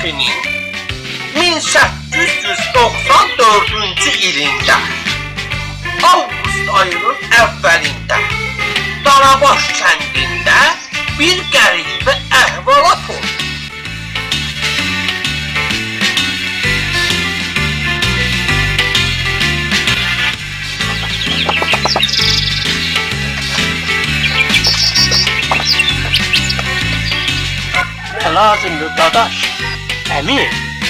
tarixinin 1894-cü ilində avqust ayının əvvəlində Danabaş kəndində bir qəribə əhvalat oldu. Ne lazımdı dadaş? Emir,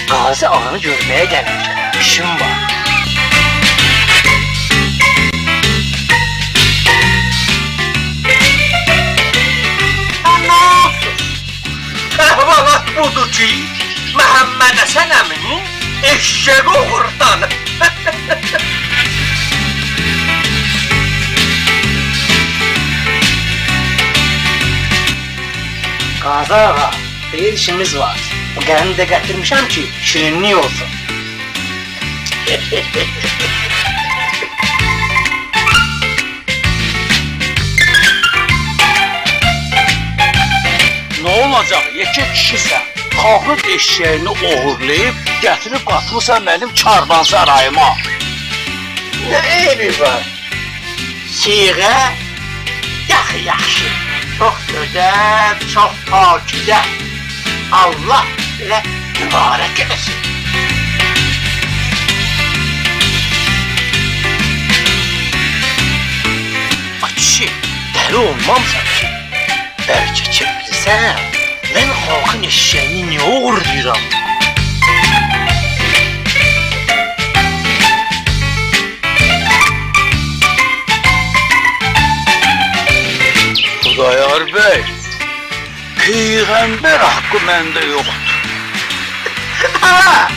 Gazi ağanı görmeye gelmişim. İşim var. Nasıl? Əhvalat budur ki, Məhəmməd Həsən əminin eşşəği uğurdanıb. Gazi ağa, bir işimiz var. Bu gelini de getirmişim ki şirinlik olsun. Ne olacak? Yekə kişisən. Kalkıp eşeğini uğurlayıp getirip katmışsan benim çarban sarayıma. Nə eybi var? Siğə yaxşı. Çox gözəl, çox pakizə. Allah belə mübarək eləsin. Kişi, deli olmamsan ki. Belki çevirsən, ben halkın eşeğini niye uğurlayıram? Xudayar bəy, Peyğəmbər haqqı məndə yoxdur. Ha,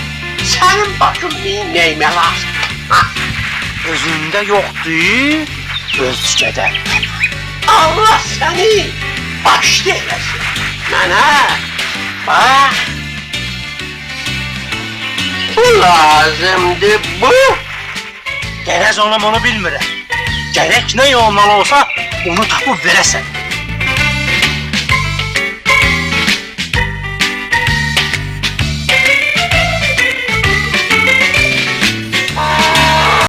sənin başın neymə lazım? Özündə yoxdur, özgədə. Allah səni başda eləsin. Mənə, bax, bu lazımdır bu. Gərəz onu bilmirəm. Gərək nə olmalı olsa, onu tapıb verəsən.